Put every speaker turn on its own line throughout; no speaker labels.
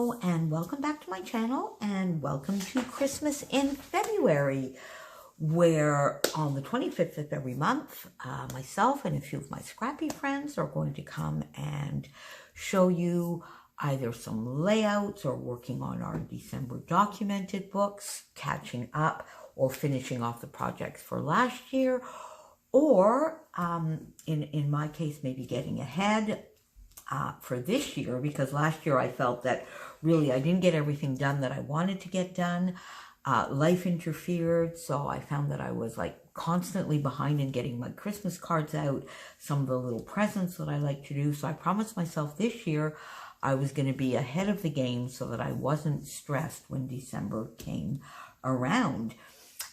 Hello and welcome back to my channel and welcome to Christmas in February, where on the 25th of every month, myself and a few of my scrappy friends are going to come and show you either some layouts or working on our December documented books, catching up or finishing off the projects for last year, or in my case, maybe getting ahead for this year, because last year I felt that really I didn't get everything done that I wanted to get done. Life interfered, so I found that I was like constantly behind in getting my Christmas cards out, some of the little presents that I like to do. So I promised myself this year I was going to be ahead of the game so that I wasn't stressed when December came around.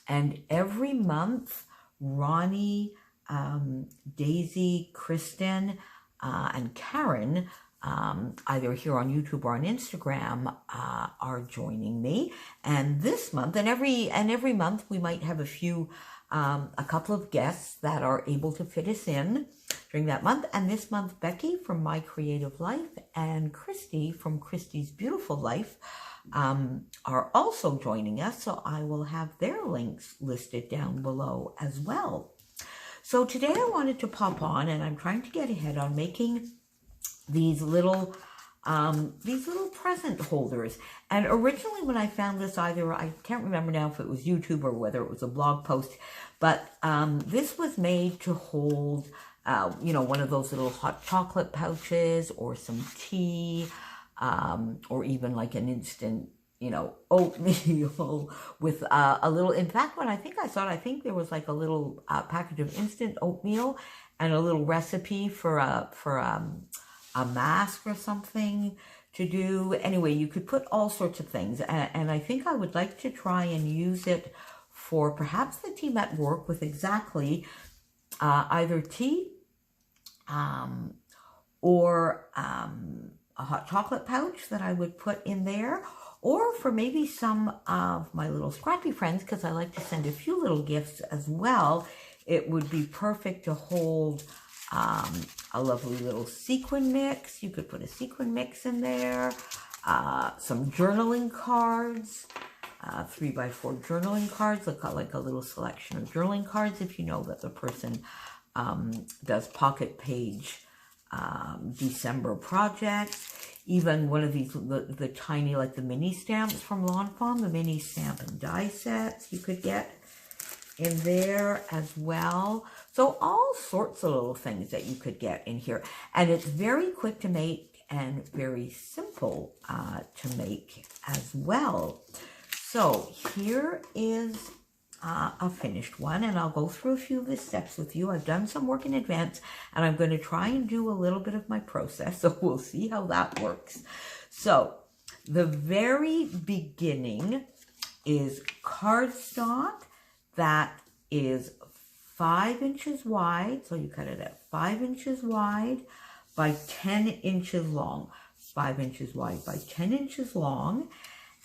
And every month, Ronnie, Daisy, Kristen, and Karen, either here on YouTube or on Instagram, are joining me. And this month, and every month, we might have a couple of guests that are able to fit us in during that month. And this month, Becky from My Creative Life and Christy from Christy's Beautiful Life are also joining us. So I will have their links listed down below as well. So today I wanted to pop on, and I'm trying to get ahead on making these little present holders. And originally when I found this, I can't remember now if it was YouTube or whether it was a blog post, but this was made to hold, one of those little hot chocolate pouches or some tea, or even like an instant oatmeal with a little, in fact, when I think there was like a little package of instant oatmeal and a little recipe for a mask or something to do. Anyway, you could put all sorts of things. And I think I would like to try and use it for perhaps the team at work with exactly either tea or a hot chocolate pouch that I would put in there, or for maybe some of my little scrappy friends, because I like to send a few little gifts as well. It would be perfect to hold a lovely little sequin mix. You could put a sequin mix in there, some journaling cards, 3x4 journaling cards, like a little selection of journaling cards if you know that the person does pocket page December projects. Even one of these, the tiny, like the mini stamps from Lawn Fawn, the mini stamp and die sets you could get in there as well. So all sorts of little things that you could get in here. And it's very quick to make and very simple to make as well. So here is a finished one, and I'll go through a few of the steps with you. I've done some work in advance, and I'm going to try and do a little bit of my process, so we'll see how that works. So the very beginning is cardstock that is 5 inches wide, so you cut it at 5 inches wide by 10 inches long. 5 inches wide by 10 inches long.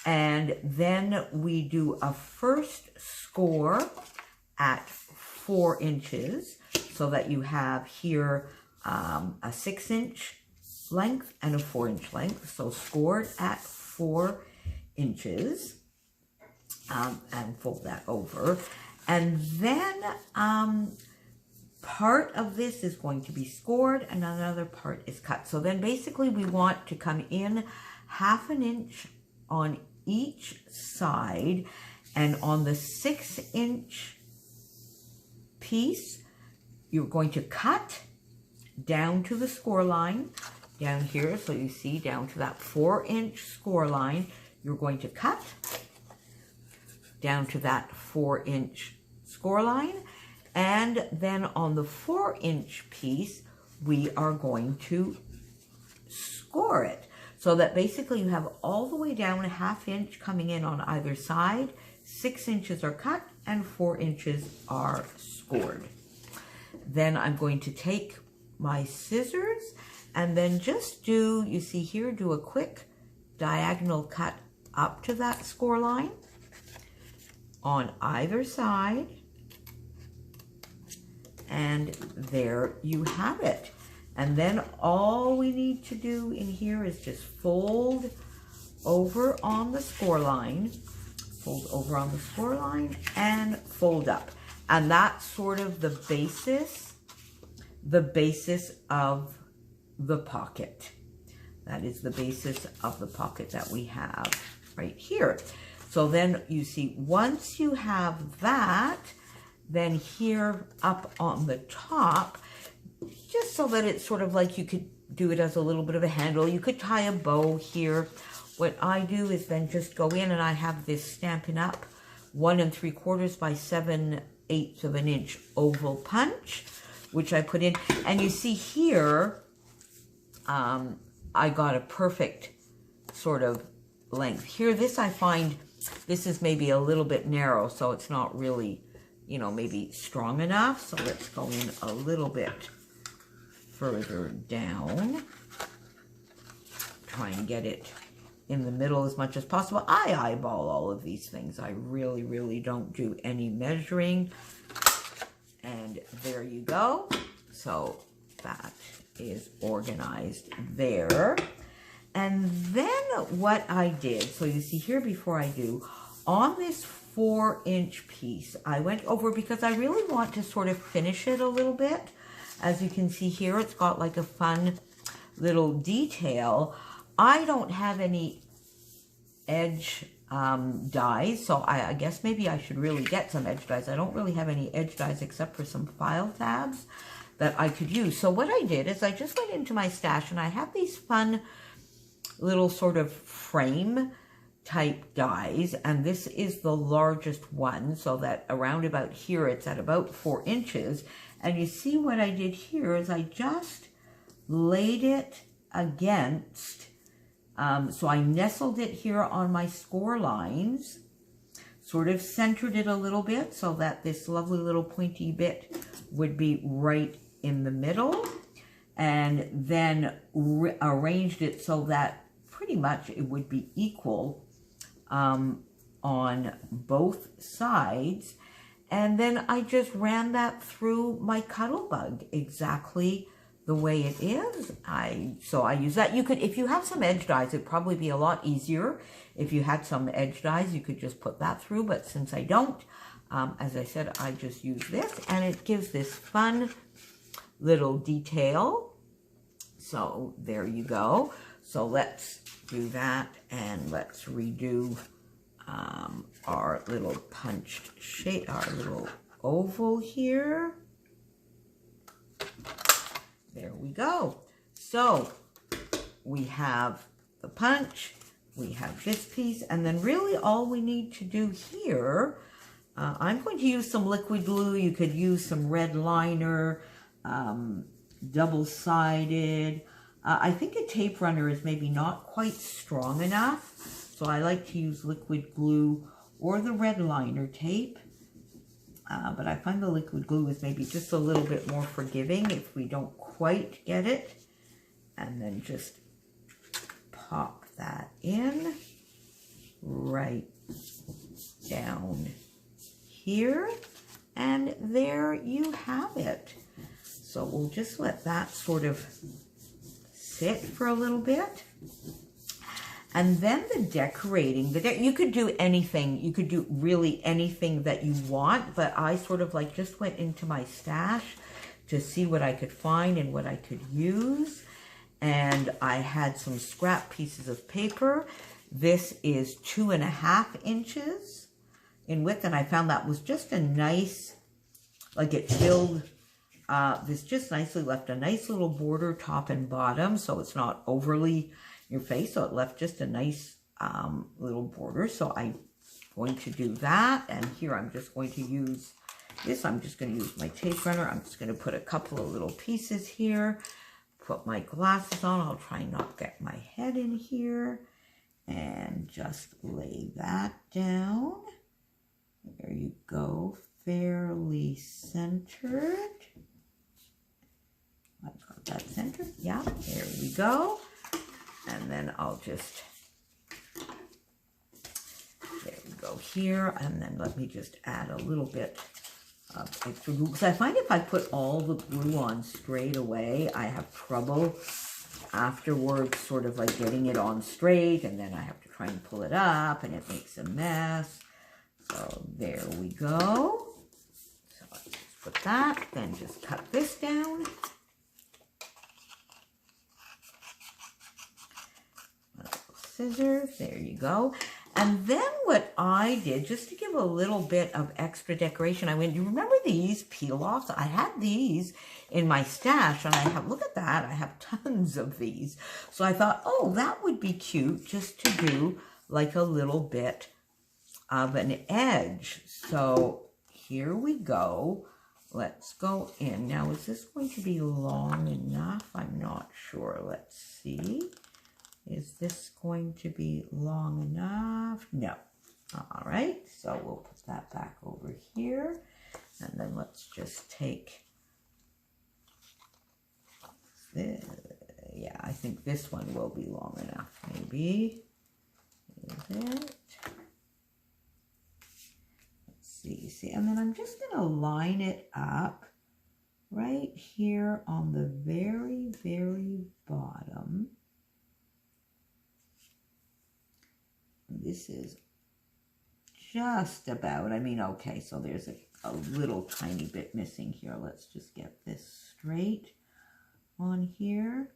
And then we do a first score at 4 inches, so that you have here a 6-inch length and a 4-inch length. So scored at 4 inches, and fold that over. And then part of this is going to be scored and another part is cut. So then basically we want to come in 1/2 inch on each side, and on the 6-inch piece you're going to cut down to the score line down here. So you see down to that 4-inch score line, you're going to cut down to that 4-inch score line, and then on the 4-inch piece we are going to score it. So that basically you have all the way down 1/2 inch coming in on either side, 6 inches are cut, and 4 inches are scored. Then I'm going to take my scissors and then just do, you see here, do a quick diagonal cut up to that score line on either side. And there you have it. And then all we need to do in here is just fold over on the score line, fold over on the score line, and fold up. And that's sort of the basis of the pocket. That is the basis of the pocket that we have right here. So then you see, once you have that, then here up on the top, just so that it's sort of like you could do it as a little bit of a handle. You could tie a bow here. What I do is then just go in, and I have this Stampin' Up! 1 3/4 by 7/8 of an inch oval punch, which I put in. And you see here, I got a perfect sort of length. Here, this I find, this is maybe a little bit narrow, so it's not really, you know, maybe strong enough. So let's go in a little bit further down. Try and get it in the middle as much as possible. I eyeball all of these things. I really, really don't do any measuring. And there you go. So that is organized there. And then what I did, so you see here before I do, on this 4-inch piece, I went over because I really want to sort of finish it a little bit. As you can see here, it's got like a fun little detail. I don't have any edge dies, so I guess maybe I should really get some edge dies. I don't really have any edge dies except for some file tabs that I could use. So what I did is I just went into my stash, and I have these fun little sort of frame type dies, and this is the largest one, so that around about here it's at about 4 inches. And you see what I did here is I just laid it against, so I nestled it here on my score lines, sort of centered it a little bit so that this lovely little pointy bit would be right in the middle, and then arranged it so that pretty much it would be equal on both sides. And then I just ran that through my Cuttlebug exactly the way it is. So I use that. You could, if you have some edge dies, it'd probably be a lot easier. If you had some edge dies, you could just put that through. But since I don't, as I said, I just use this, and it gives this fun little detail. So there you go. So let's do that, and let's redo our little punched shape, our little oval here. There we go. So we have the punch, we have this piece, and then really all we need to do here, I'm going to use some liquid glue. You could use some red liner, double-sided. I think a tape runner is maybe not quite strong enough, so I like to use liquid glue or the red liner tape. But I find the liquid glue is maybe just a little bit more forgiving if we don't quite get it. And then just pop that in right down here. And there you have it. So we'll just let that sort of sit for a little bit. And then the decorating, you could do anything. You could do really anything that you want, but I sort of like just went into my stash to see what I could find and what I could use. And I had some scrap pieces of paper. This is 2.5 inches in width, and I found that was just a nice, like it filled, this just nicely left a nice little border top and bottom, so it's not overly your face, so it left just a nice little border. So I'm going to do that, and here I'm just going to use this. I'm just going to use my tape runner. I'm just going to put a couple of little pieces here, put my glasses on. I'll try not to get my head in here, and just lay that down. There you go, fairly centered. I've got that centered, yeah, there we go. And then I'll just, there we go here, and then let me just add a little bit of extra glue, because I find if I put all the glue on straight away, I have trouble afterwards sort of like getting it on straight, and then I have to try and pull it up and it makes a mess. So there we go. So let's just put that, then just cut this down. Scissors, there you go. And then what I did, just to give a little bit of extra decoration, I went, you remember these peel-offs? I had these in my stash, and I have, look at that, I have tons of these. So I thought, oh, that would be cute just to do like a little bit of an edge. So here we go. Let's go in. Now, is this going to be long enough? I'm not sure. Let's see. Is this going to be long enough? No. All right, so we'll put that back over here. And then let's just take this. Yeah, I think this one will be long enough, maybe. Is it? Let's see, and then I'm just going to line it up right here on the very, very bottom. This is just about, I mean, okay, so there's a little tiny bit missing here. Let's just get this straight on here.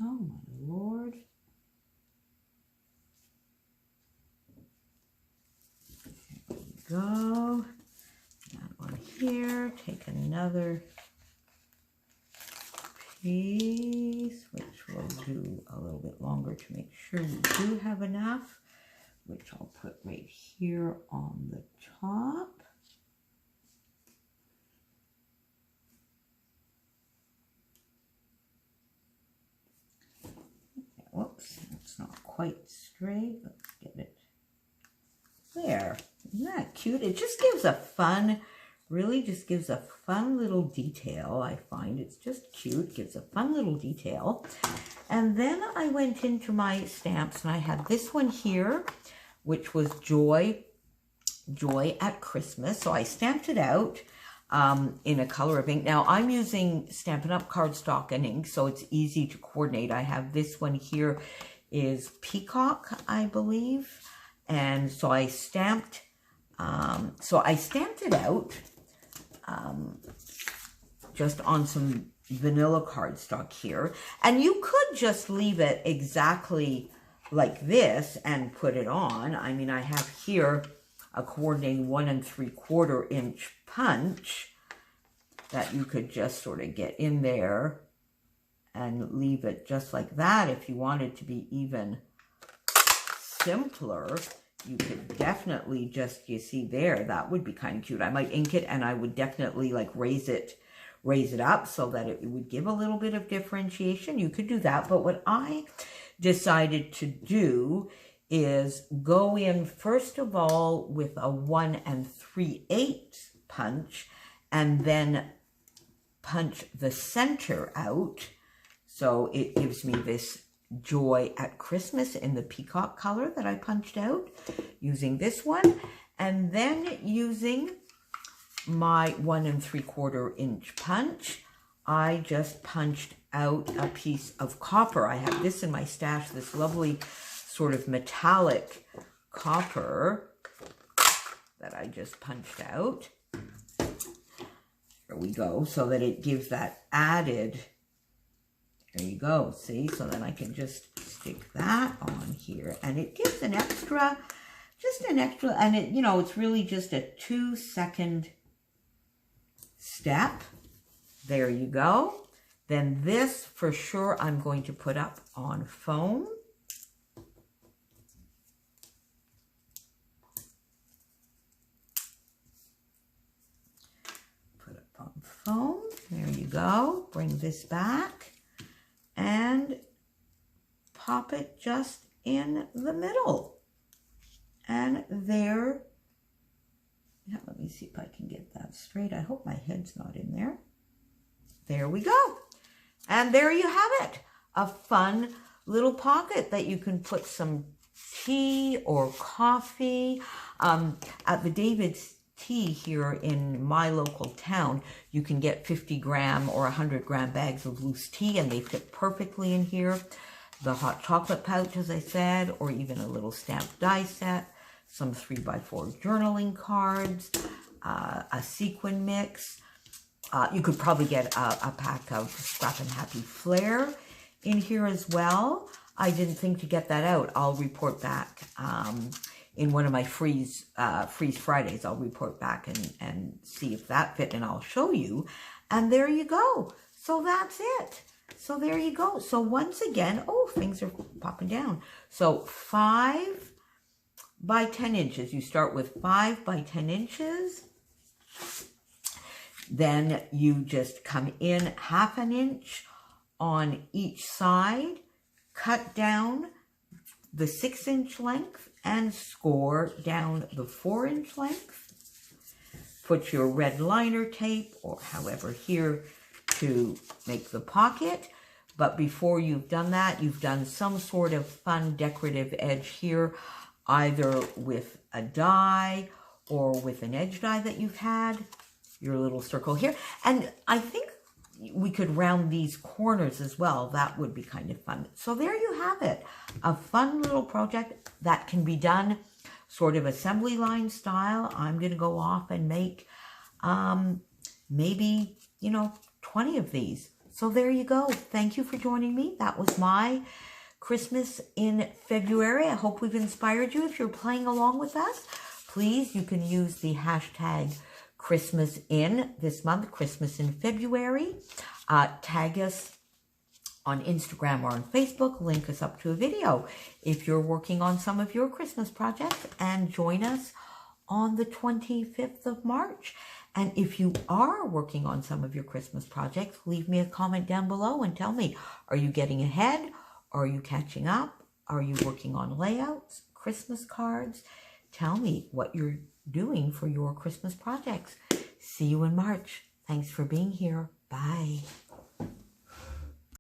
Oh my Lord. There we go. That one here. Take another piece, which we'll do a little bit longer to make sure we do have enough, which I'll put right here on the top. Whoops, it's not quite straight. Let's get it there. Isn't that cute? It just gives a fun, really just gives a fun little detail. I find it's just cute, gives a fun little detail. And then I went into my stamps, and I had this one here, which was Joy at Christmas. So I stamped it out in a color of ink. Now I'm using Stampin' Up! Cardstock and ink, so it's easy to coordinate. I have this one here is Peacock, I believe. And so I stamped, it out just on some vanilla cardstock here. And you could just leave it exactly like this and put it on. I mean, I have here a coordinating 1 3/4 inch punch that you could just sort of get in there and leave it just like that. If you wanted to be even simpler, you could definitely just, you see there, that would be kind of cute. I might ink it, and I would definitely like raise it up so that it would give a little bit of differentiation. You could do that, but what I decided to do is go in first of all with a 1 3/8 punch, and then punch the center out, so it gives me this Joy at Christmas in the peacock color that I punched out using this one, and then using my 1 3/4 inch punch, I just punched out a piece of copper. I have this in my stash, this lovely sort of metallic copper that I just punched out. There we go, so that it gives that added, there you go, see? So then I can just stick that on here, and it gives an extra, and it, you know, it's really just a 2-second step. There you go. Then this, for sure, I'm going to put up on foam. Put up on foam. There you go. Bring this back and pop it just in the middle. And there, yeah, let me see if I can get that straight. I hope my head's not in there. There we go. And there you have it. A fun little pocket that you can put some tea or coffee. At the David's tea here in my local town, you can get 50-gram or 100-gram bags of loose tea, and they fit perfectly in here. The hot chocolate pouch, as I said, or even a little stamped die set, some 3x4 journaling cards, a sequin mix. You could probably get a pack of Scrap and Happy Flair in here as well. I didn't think to get that out. I'll report back in one of my Freeze Fridays. I'll report back and see if that fit, and I'll show you. And there you go. So that's it. So there you go. So once again, oh, things are popping down. So 5 by 10 inches. You start with 5 by 10 inches. Then you just come in 1/2 inch on each side, cut down the 6-inch length and score down the 4-inch length. Put your red liner tape or however here to make the pocket. But before you've done that, you've done some sort of fun decorative edge here, either with a die or with an edge die that you've had, your little circle here. And I think we could round these corners as well. That would be kind of fun. So there you have it. A fun little project that can be done sort of assembly line style. I'm going to go off and make maybe, 20 of these. So there you go. Thank you for joining me. That was my Christmas in February. I hope we've inspired you. If you're playing along with us, please, you can use the hashtag Christmas in this month, Christmas in February. Tag us on Instagram or on Facebook. Link us up to a video if you're working on some of your Christmas projects, and join us on the 25th of March. And if you are working on some of your Christmas projects, leave me a comment down below and tell me, are you getting ahead? Are you catching up? Are you working on layouts, Christmas cards? Tell me what you're doing for your Christmas projects. See you in March. Thanks for being here. Bye.